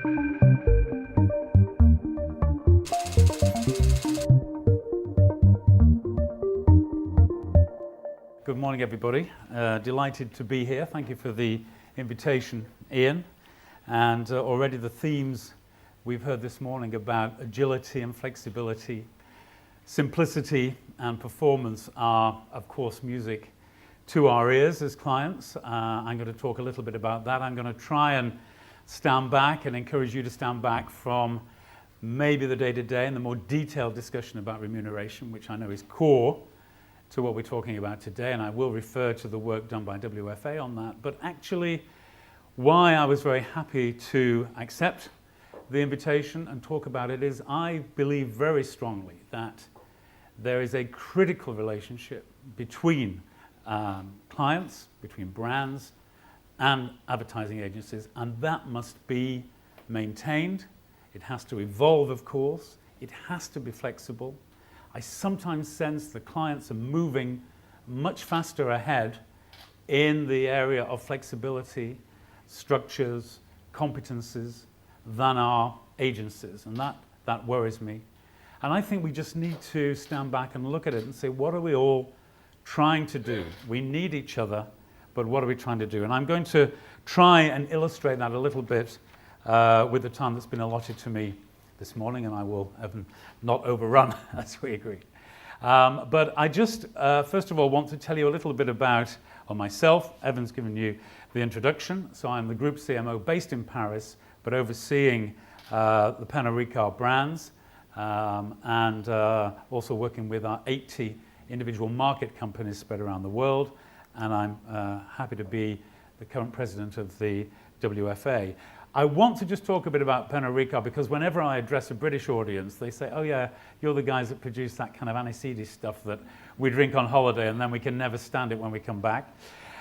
Good morning, everybody. Delighted to be here. Thank you for the invitation, Ian. And already the themes we've heard this morning about agility and flexibility, simplicity and performance are, of course, music to our ears as clients. I'm going to talk a little bit about that. I'm going to try and stand back and encourage you to stand back from maybe the day-to-day and the more detailed discussion about remuneration, which I know is core to what we're talking about today, and I will refer to the work done by WFA on that. But actually, why I was very happy to accept the invitation and talk about it is I believe very strongly that there is a critical relationship between clients, between brands and advertising agencies, and that must be maintained. It has to evolve, of course. It has to be flexible. I sometimes sense the clients are moving much faster ahead in the area of flexibility, structures, competencies than our agencies, and that worries me. And I think we just need to stand back and look at it and say, what are we all trying to do? We need each other, but what are we trying to do? And I'm going to try and illustrate that a little bit with the time that's been allotted to me this morning, and I will not overrun as we agree. But I just, first of all, want to tell you a little bit about myself. Evan's given you the introduction. So I'm the Group CMO based in Paris, but overseeing the Pernod Ricard brands and also working with our 80 individual market companies spread around the world. And I'm happy to be the current president of the WFA. I want to just talk a bit about Pernod Ricard because whenever I address a British audience, they say, oh yeah, you're the guys that produce that kind of aniseed stuff that we drink on holiday and then we can never stand it when we come back.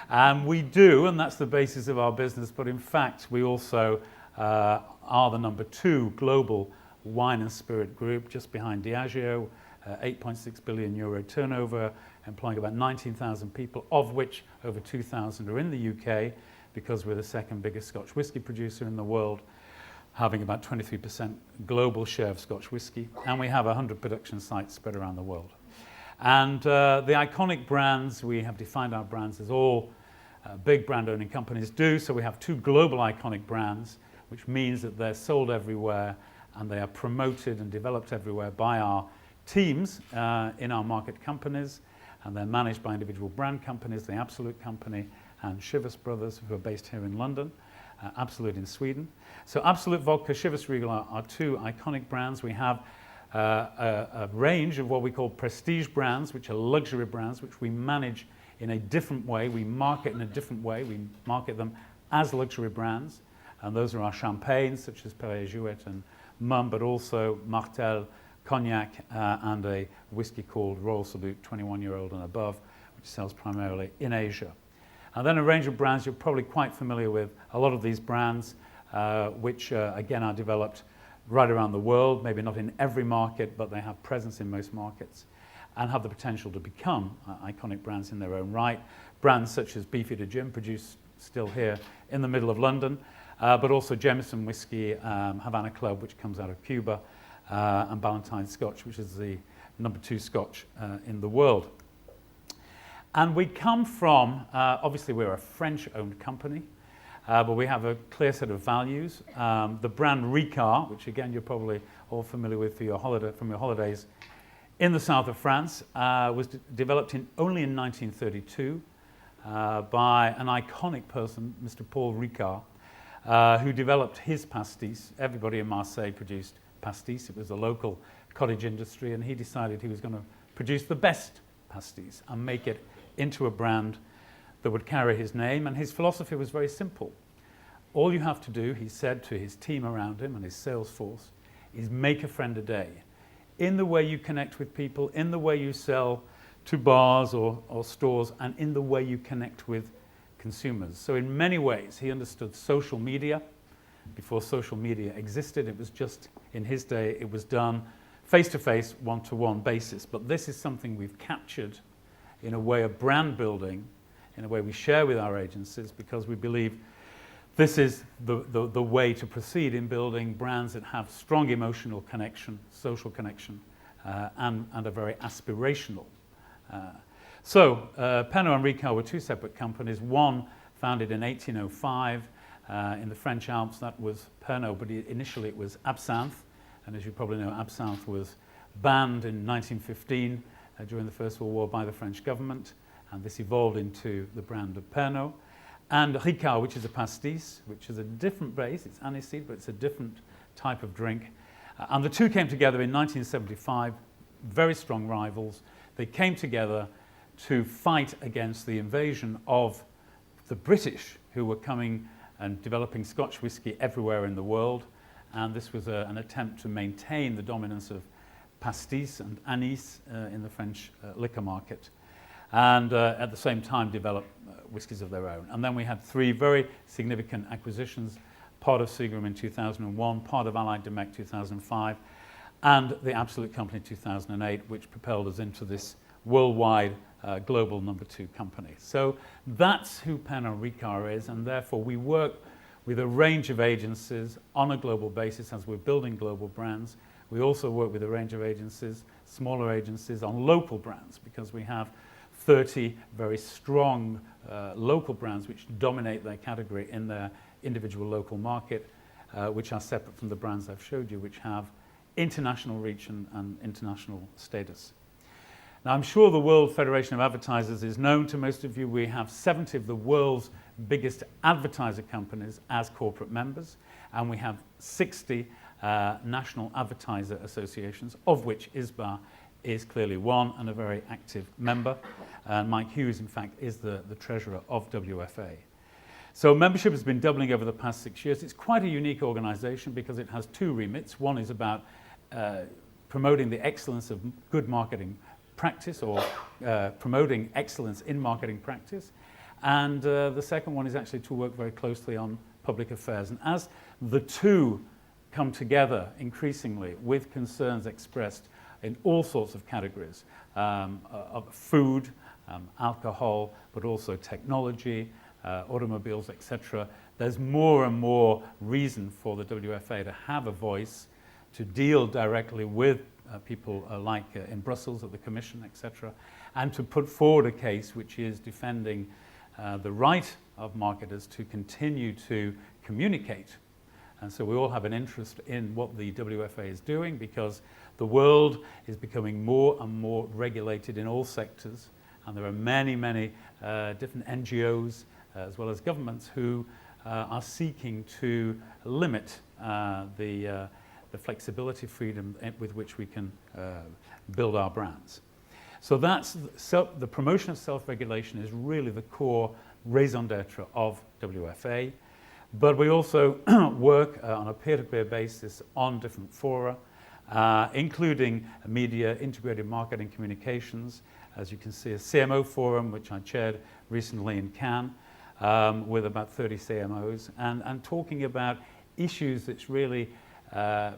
And we do, and that's the basis of our business, but in fact, we also are the number 2 global wine and spirit group, just behind Diageo, 8.6 billion euro turnover, employing about 19,000 people, of which over 2,000 are in the UK, because we're the second biggest Scotch whisky producer in the world, having about 23% global share of Scotch whisky, and we have 100 production sites spread around the world. And the iconic brands, we have defined our brands as all big brand owning companies do, so we have 2 global iconic brands, which means that they're sold everywhere and they are promoted and developed everywhere by our teams in our market companies, and they're managed by individual brand companies, the Absolut company, and Chivas Brothers, who are based here in London, Absolut in Sweden. So Absolut Vodka, Chivas Regal are 2 iconic brands. We have a range of what we call prestige brands, which are luxury brands, which we manage in a different way. We market in a different way. We market them as luxury brands. And those are our champagnes, such as Perrier-Jouet and Mumm, but also Martell, Cognac, and a whiskey called Royal Salute, 21-year-old and above, which sells primarily in Asia. And then a range of brands you're probably quite familiar with. A lot of these brands, which again are developed right around the world, maybe not in every market, but they have presence in most markets and have the potential to become iconic brands in their own right. Brands such as Beefeater Gin, produced still here in the middle of London, but also Jameson Whiskey, Havana Club, which comes out of Cuba, and Ballantyne Scotch, which is the number 2 Scotch in the world. And we come from, obviously we're a French-owned company, but we have a clear set of values. The brand Ricard, which again you're probably all familiar with from your holidays in the south of France, was developed only in 1932 by an iconic person, Mr. Paul Ricard, who developed his pastis. Everybody in Marseille produced pastis. It was a local cottage industry, and he decided he was going to produce the best pastis and make it into a brand that would carry his name. And his philosophy was very simple. All you have to do, he said to his team around him and his sales force, is make a friend a day. In the way you connect with people, in the way you sell to bars or stores, and in the way you connect with consumers. So in many ways, he understood social media. Before social media existed, it was just, in his day, it was done face-to-face, one-to-one basis. But this is something we've captured in a way of brand building, in a way we share with our agencies, because we believe this is the way to proceed in building brands that have strong emotional connection, social connection, and are very aspirational. Pernod and Ricard were two separate companies. One founded in 1805 in the French Alps. That was Pernod, but initially it was Absinthe. And as you probably know, Absinthe was banned in 1915 during the First World War by the French government. And this evolved into the brand of Pernod. And Ricard, which is a pastis, which is a different base. It's aniseed, but it's a different type of drink. And the two came together in 1975, very strong rivals. They came together to fight against the invasion of the British, who were coming and developing Scotch whisky everywhere in the world. And this was an attempt to maintain the dominance of pastis and anise in the French liquor market, and at the same time develop whiskies of their own. And then we had three very significant acquisitions: part of Seagram in 2001, part of Allied Domecq 2005, and the Absolute Company 2008, which propelled us into this worldwide global number 2 company. So that's who Pernod Ricard is, and therefore we work with a range of agencies on a global basis as we're building global brands. We also work with a range of agencies, smaller agencies, on local brands, because we have 30 very strong local brands which dominate their category in their individual local market, which are separate from the brands I've showed you, which have international reach and international status. Now, I'm sure the World Federation of Advertisers is known to most of you. We have 70 of the world's biggest advertiser companies as corporate members, and we have 60 national advertiser associations, of which ISBA is clearly one and a very active member. Mike Hughes, in fact, is the treasurer of WFA. So membership has been doubling over the past 6 years. It's quite a unique organization because it has two remits. One is about promoting the excellence of good marketing practice, or promoting excellence in marketing practice. And the second one is actually to work very closely on public affairs. And as the two come together increasingly with concerns expressed in all sorts of categories, of food, alcohol, but also technology, automobiles, etc., there's more and more reason for the WFA to have a voice, to deal directly with people like in Brussels at the Commission, etc., and to put forward a case which is defending the right of marketers to continue to communicate. And so we all have an interest in what the WFA is doing, because the world is becoming more and more regulated in all sectors, and there are many, many different NGOs as well as governments who are seeking to limit the flexibility, freedom with which we can build our brands. So that's the promotion of self-regulation is really the core raison d'etre of WFA. But we also work on a peer-to-peer basis on different fora, including media, integrated marketing communications. As you can see, a CMO forum, which I chaired recently in Cannes, with about 30 CMOs, and talking about issues that really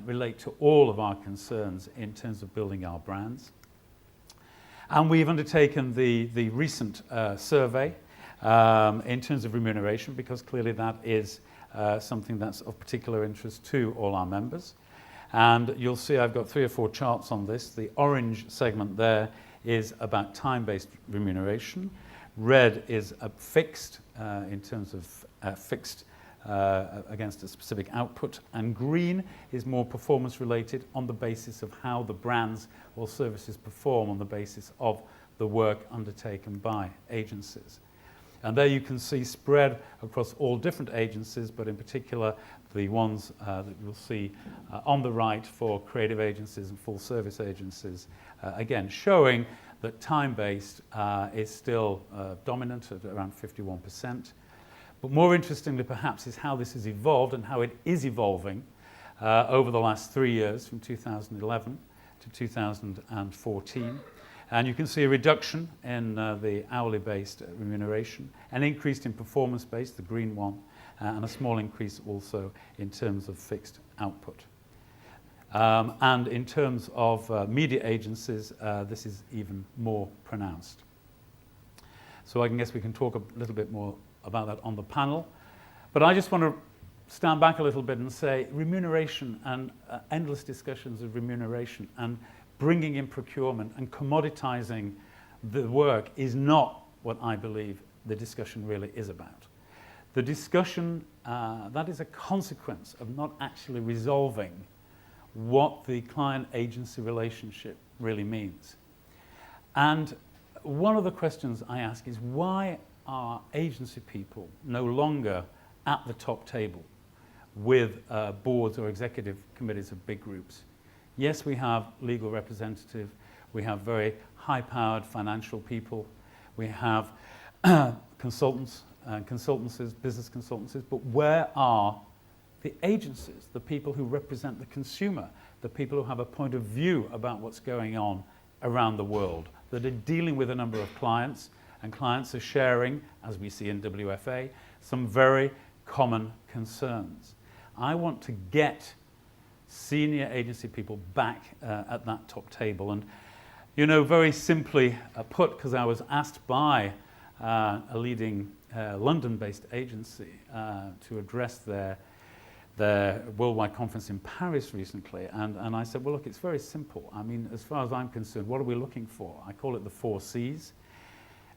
relate to all of our concerns in terms of building our brands. And we've undertaken the recent survey in terms of remuneration, because clearly that is something that's of particular interest to all our members. And you'll see I've got 3 or 4 charts on this. The orange segment there is about time-based remuneration. Red is fixed in terms of fixed against a specific output, and green is more performance related on the basis of how the brands or services perform on the basis of the work undertaken by agencies. And there you can see spread across all different agencies, but in particular the ones that you'll see on the right for creative agencies and full service agencies, again showing that time-based is still dominant at around 51%. But more interestingly perhaps is how this has evolved and how it is evolving over the last 3 years, from 2011 to 2014. And you can see a reduction in the hourly-based remuneration, an increase in performance-based, the green one, and a small increase also in terms of fixed output. And in terms of media agencies, this is even more pronounced. So I guess we can talk a little bit more about that on the panel. But I just want to stand back a little bit and say remuneration and endless discussions of remuneration and bringing in procurement and commoditizing the work is not what I believe the discussion really is about. The discussion, that is a consequence of not actually resolving what the client-agency relationship really means. And one of the questions I ask is, why are agency people no longer at the top table with boards or executive committees of big groups? Yes, we have legal representative, we have very high-powered financial people, we have consultants and consultancies, business consultancies, but where are the agencies, the people who represent the consumer, the people who have a point of view about what's going on around the world, that are dealing with a number of clients, and clients are sharing, as we see in WFA, some very common concerns. I want to get senior agency people back at that top table. And, you know, very simply put, because I was asked by a leading London-based agency to address their worldwide conference in Paris recently, and I said, well, look, it's very simple. I mean, as far as I'm concerned, what are we looking for? I call it the 4 C's.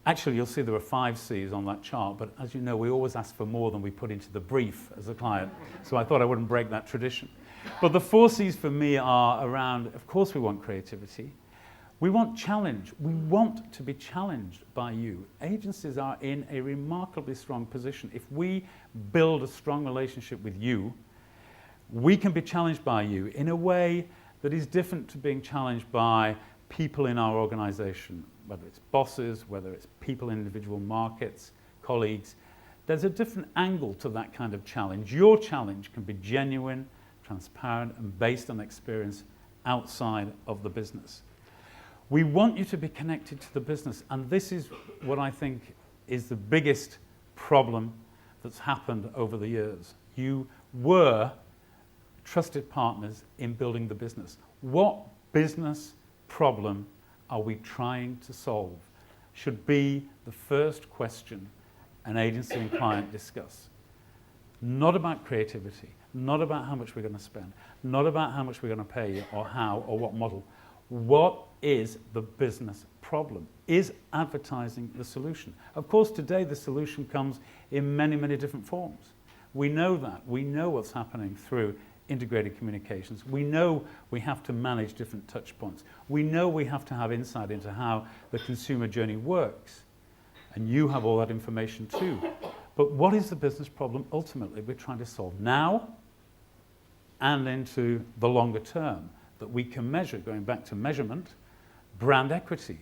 Actually, you'll see there are 5 C's on that chart, but as you know, we always ask for more than we put into the brief as a client, so I thought I wouldn't break that tradition. But the 4 C's for me are around, of course we want creativity, we want challenge, we want to be challenged by you. Agencies are in a remarkably strong position. If we build a strong relationship with you, we can be challenged by you in a way that is different to being challenged by people in our organization, whether it's bosses, whether it's people in individual markets, colleagues. There's a different angle to that kind of challenge. Your challenge can be genuine, transparent, and based on experience outside of the business. We want you to be connected to the business, and this is what I think is the biggest problem that's happened over the years. You were trusted partners in building the business. What business problem are we trying to solve? Should be the first question an agency and client discuss. Not about creativity, not about how much we're going to spend, not about how much we're going to pay you or how or what model. What is the business problem? Is advertising the solution? Of course, today the solution comes in many, many different forms. We know that. We know what's happening through integrated communications. We know we have to manage different touch points. We know we have to have insight into how the consumer journey works. And you have all that information too. But what is the business problem ultimately we're trying to solve now and into the longer term that we can measure, going back to measurement, brand equity.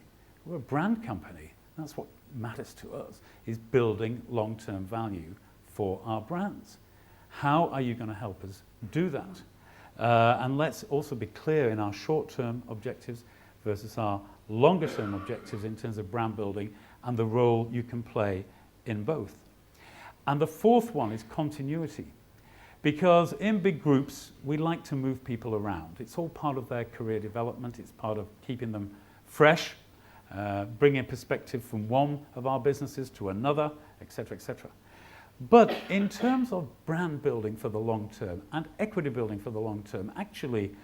We're a brand company. That's what matters to us, is building long-term value for our brands. How are you going to help us do that? And let's also be clear in our short-term objectives versus our longer-term objectives in terms of brand building and the role you can play in both. And the fourth one is continuity. Because in big groups, we like to move people around. It's all part of their career development. It's part of keeping them fresh, bringing perspective from one of our businesses to another, etc., etc. But in terms of brand building for the long term and equity building for the long term, actually,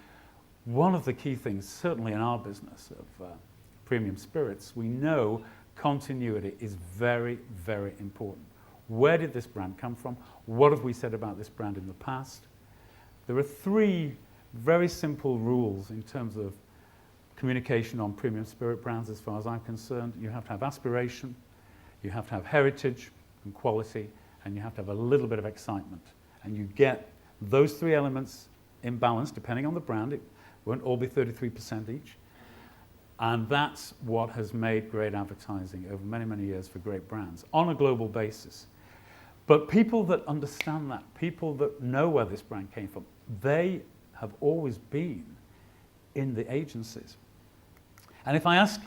one of the key things, certainly in our business of premium spirits, we know continuity is very, very important. Where did this brand come from? What have we said about this brand in the past? There are 3 very simple rules in terms of communication on premium spirit brands as far as I'm concerned. You have to have aspiration, you have to have heritage and quality, and you have to have a little bit of excitement. And you get those 3 elements in balance, depending on the brand. It won't all be 33% each. And that's what has made great advertising over many, many years for great brands on a global basis. But people that understand that, people that know where this brand came from, they have always been in the agencies. And if I ask,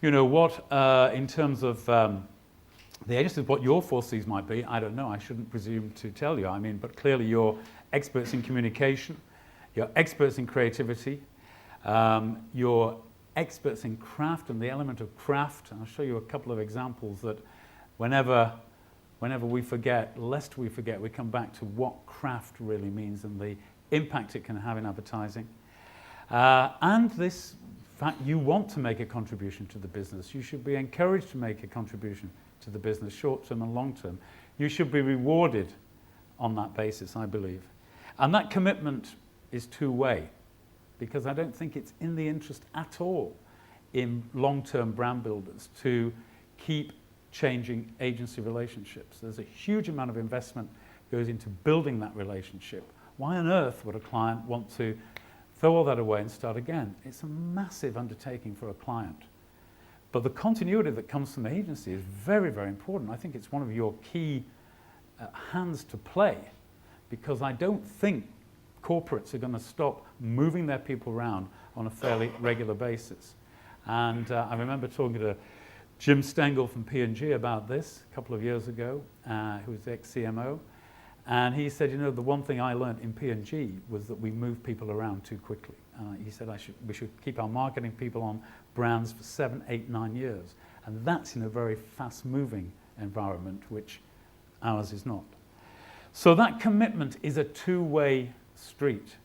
you know, what in terms of the agencies, what your 4 C's might be, I don't know. I shouldn't presume to tell you. I mean, but clearly you're experts in communication, you're experts in creativity, you're experts in craft and the element of craft. And I'll show you a couple of examples that whenever whenever we forget, lest we forget, we come back to what craft really means and the impact it can have in advertising. And this fact, you want to make a contribution to the business. You should be encouraged to make a contribution to the business, short-term and long-term. You should be rewarded on that basis, I believe. And that commitment is two-way, because I don't think it's in the interest at all in long-term brand builders to keep changing agency relationships. There's a huge amount of investment goes into building that relationship. Why on earth would a client want to throw all that away and start again? It's a massive undertaking for a client. But the continuity that comes from the agency is very, very important. I think it's one of your key hands to play, because I don't think corporates are going to stop moving their people around on a fairly regular basis. And I remember talking to Jim Stengel from P&G about this a couple of years ago, who was the ex-CMO. And he said, you know, the one thing I learned in P&G was that we move people around too quickly. He said we should keep our marketing people on brands for 7, 8, 9 years. And that's in a very fast-moving environment, which ours is not. So that commitment is a two-way street.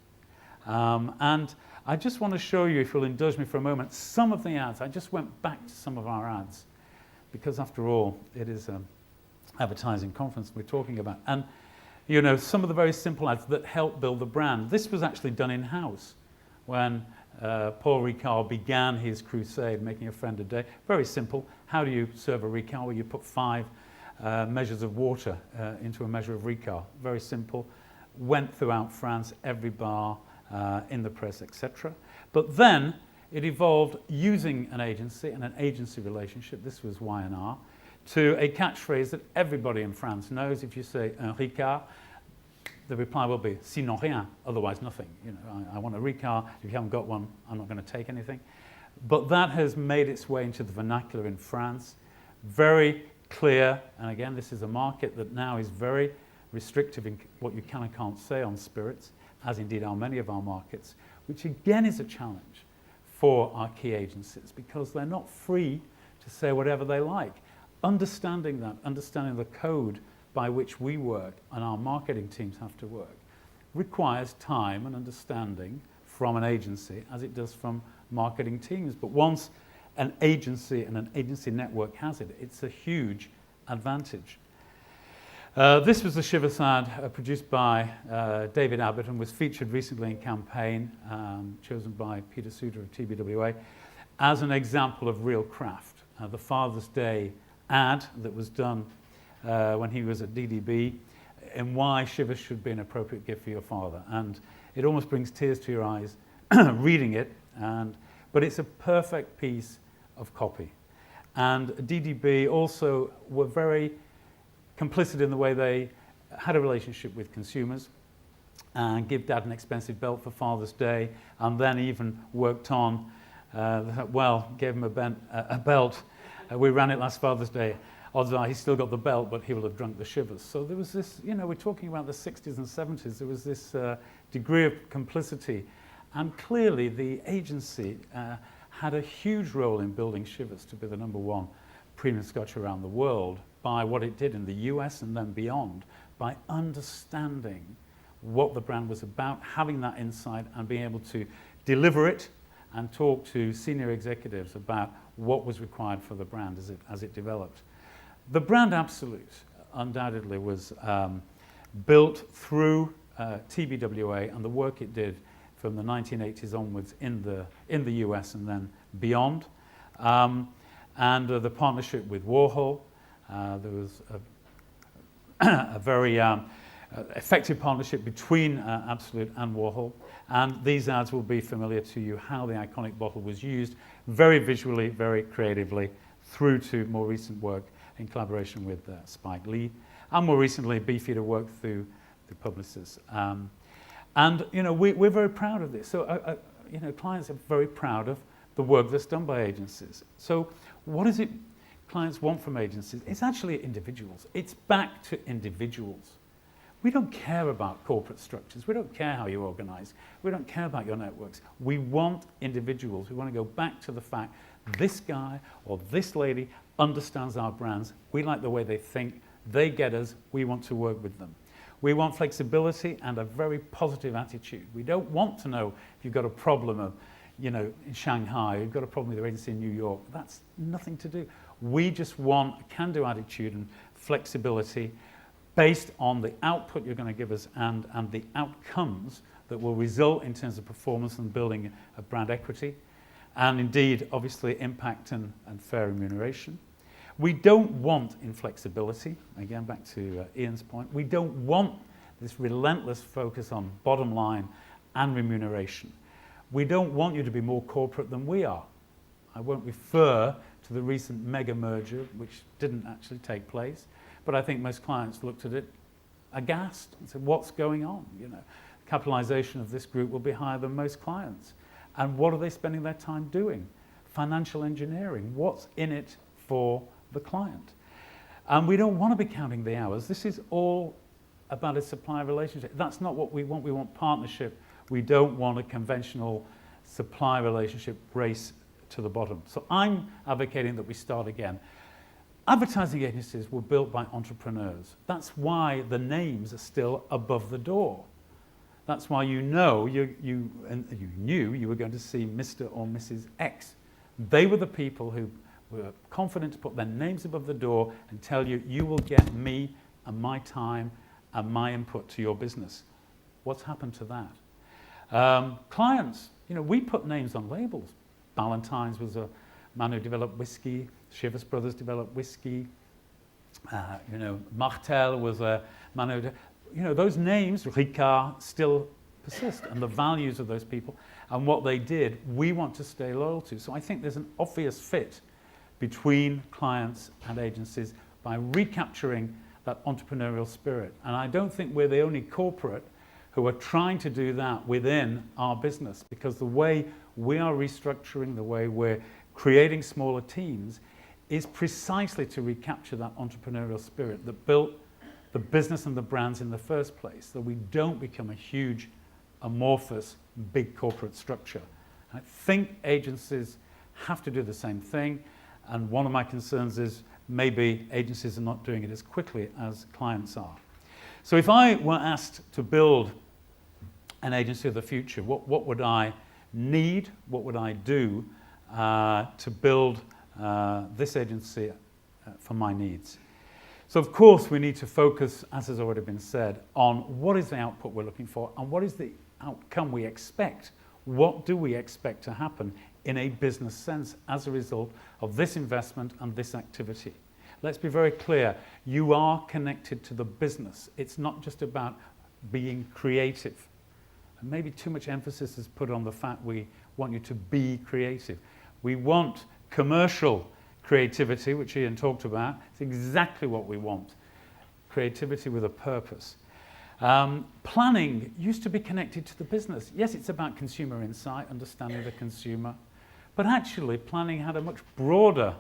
And I just want to show you, if you'll indulge me for a moment, some of the ads. I just went back to some of our ads, because after all, it is an advertising conference we're talking about. And you know, some of the very simple ads that help build the brand. This was actually done in-house when Paul Ricard began his crusade, making a friend a day. Very simple. How do you serve a Ricard? Well, you put 5 measures of water into a measure of Ricard. Very simple. Went throughout France, every bar, in the press, etc. But then it evolved using an agency and an agency relationship. This was Y&R. To a catchphrase that everybody in France knows. If you say un Ricard, the reply will be sinon rien, otherwise nothing. You know, I want a Ricard. If you haven't got one, I'm not going to take anything. But that has made its way into the vernacular in France. Very clear, and again, this is a market that now is very restrictive in what you can and can't say on spirits, as indeed are many of our markets, which again is a challenge for our key agencies, because they're not free to say whatever they like. Understanding that, understanding the code by which we work and our marketing teams have to work, requires time and understanding from an agency as it does from marketing teams. But once an agency and an agency network has it, it's a huge advantage. This was the Chivas ad produced by David Abbott and was featured recently in Campaign, chosen by Peter Suter of TBWA, as an example of real craft. The Father's Day ad that was done when he was at DDB, and why Chivas should be an appropriate gift for your father. And it almost brings tears to your eyes reading it, but it's a perfect piece of copy. And DDB also were very complicit in the way they had a relationship with consumers and give Dad an expensive belt for Father's Day, and then even worked on, gave him a belt. We ran it last Father's Day. Odds are he's still got the belt, but he will have drunk the Chivas. So there was this, you know, we're talking about the 60s and 70s. There was this degree of complicity. And clearly the agency had a huge role in building Chivas to be the #1 premium scotch around the world by what it did in the US and then beyond, by understanding what the brand was about, having that insight and being able to deliver it and talk to senior executives about what was required for the brand as it developed. The brand Absolute undoubtedly was built through TBWA and the work it did from the 1980s onwards in the US and then beyond. And the partnership with Warhol. There was a very effective partnership between Absolute and Warhol. And these ads will be familiar to you, how the iconic bottle was used very visually, very creatively, through to more recent work in collaboration with Spike Lee, and more recently Beefeater work through the publicists. And you know, we're very proud of this. So you know, clients are very proud of the work that's done by agencies. So what is it clients want from agencies? It's actually individuals. It's back to individuals. We don't care about corporate structures. We don't care how you're organized. We don't care about your networks. We want individuals. We want to go back to the fact this guy or this lady understands our brands. We like the way they think, They get us. We want to work with them. We want flexibility and a very positive attitude. We don't want to know if you've got a problem of, in Shanghai, you've got a problem with your agency in New York. That's nothing to do. We just want a can-do attitude and flexibility based on the output you're going to give us and the outcomes that will result in terms of performance and building a brand equity, and indeed, obviously, impact and fair remuneration. We don't want inflexibility. Again, back to Ian's point. We don't want this relentless focus on bottom line and remuneration. We don't want you to be more corporate than we are. I won't refer to the recent mega merger, which didn't actually take place, but I think most clients looked at it aghast and said, what's going on? Capitalization of this group will be higher than most clients. And what are they spending their time doing? Financial engineering. What's in it for the client? And we don't want to be counting the hours. This is all about a supplier relationship. That's not what we want. We want partnership. We don't want a conventional supply relationship race to the bottom. So I'm advocating that we start again. Advertising agencies were built by entrepreneurs. That's why the names are still above the door. That's why you knew you were going to see Mr. or Mrs. X. They were the people who were confident to put their names above the door and tell you, you will get me and my time and my input to your business. What's happened to that? Clients, we put names on labels. Ballantyne's was a man who developed whiskey. Chivas Brothers developed whiskey. Martel was a man who, those names, Ricard, still persist, and the values of those people and what they did, we want to stay loyal to. So I think there's an obvious fit between clients and agencies by recapturing that entrepreneurial spirit. And I don't think we're the only corporate who are trying to do that within our business, because the way we are restructuring, the way we're creating smaller teams is precisely to recapture that entrepreneurial spirit that built the business and the brands in the first place, so we don't become a huge, amorphous, big corporate structure. And I think agencies have to do the same thing, and one of my concerns is maybe agencies are not doing it as quickly as clients are. So if I were asked to build an agency of the future, what would I need? What would I do to build this agency for my needs? So of course we need to focus, as has already been said, on what is the output we're looking for and what is the outcome we expect. What do we expect to happen in a business sense as a result of this investment and this activity? Let's be very clear, you are connected to the business. It's not just about being creative. And maybe too much emphasis is put on the fact we want you to be creative. We want commercial creativity, which Ian talked about. It's exactly what we want. Creativity with a purpose. Planning used to be connected to the business. Yes, it's about consumer insight, understanding the consumer, but actually planning had a much broader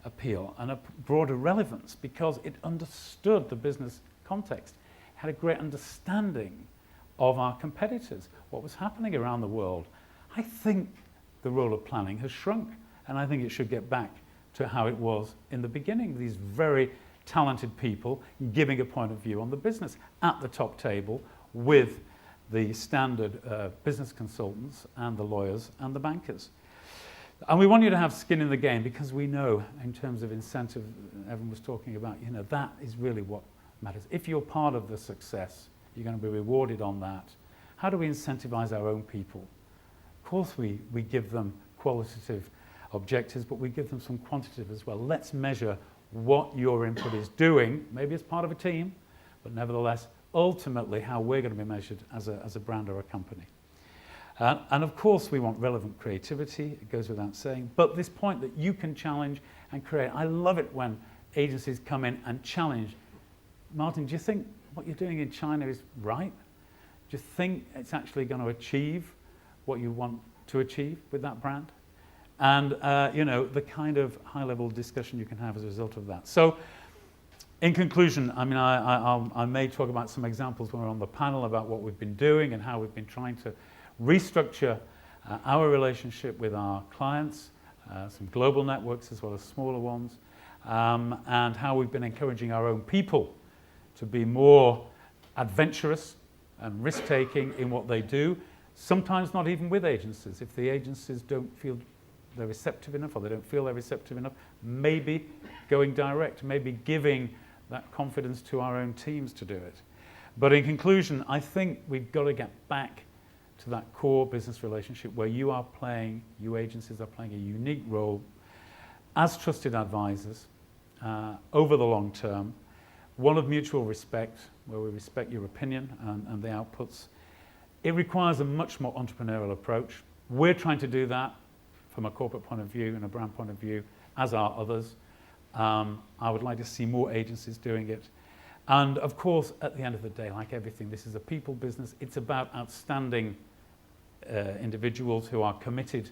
appeal and a broader relevance because it understood the business context, had a great understanding of our competitors, what was happening around the world. I think the role of planning has shrunk, and I think it should get back to how it was in the beginning. These very talented people giving a point of view on the business at the top table with the standard business consultants and the lawyers and the bankers. And we want you to have skin in the game because we know in terms of incentive, everyone was talking about, that is really what matters. If you're part of the success, you're going to be rewarded on that. How do we incentivize our own people? Of course we give them qualitative objectives, but we give them some quantitative as well. Let's measure what your input is doing, maybe as part of a team, but nevertheless, ultimately how we're going to be measured as a brand or a company. And of course we want relevant creativity, it goes without saying, but this point that you can challenge and create. I love it when agencies come in and challenge. Martin, do you think what you're doing in China is right? Do you think it's actually going to achieve what you want to achieve with that brand? And the kind of high-level discussion you can have as a result of that. So, in conclusion, I may talk about some examples when we're on the panel about what we've been doing and how we've been trying to restructure our relationship with our clients, some global networks as well as smaller ones, and how we've been encouraging our own people to be more adventurous and risk-taking in what they do, sometimes not even with agencies. If the agencies don't feel they're receptive enough or they don't feel they're receptive enough, maybe going direct, maybe giving that confidence to our own teams to do it. But in conclusion, I think we've got to get back to that core business relationship where you agencies are playing a unique role as trusted advisors over the long term, one of mutual respect, where we respect your opinion and the outputs. It requires a much more entrepreneurial approach. We're trying to do that from a corporate point of view and a brand point of view, as are others. I would like to see more agencies doing it. And of course, at the end of the day, like everything, this is a people business. It's about outstanding individuals who are committed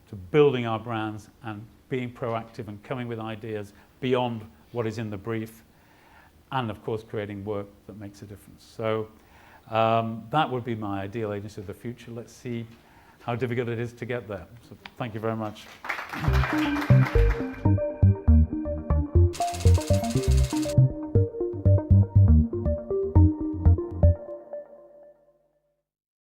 to building our brands and being proactive and coming with ideas beyond what is in the brief. And of course, creating work that makes a difference. So that would be my ideal agency of the future. Let's see how difficult it is to get there. So thank you very much.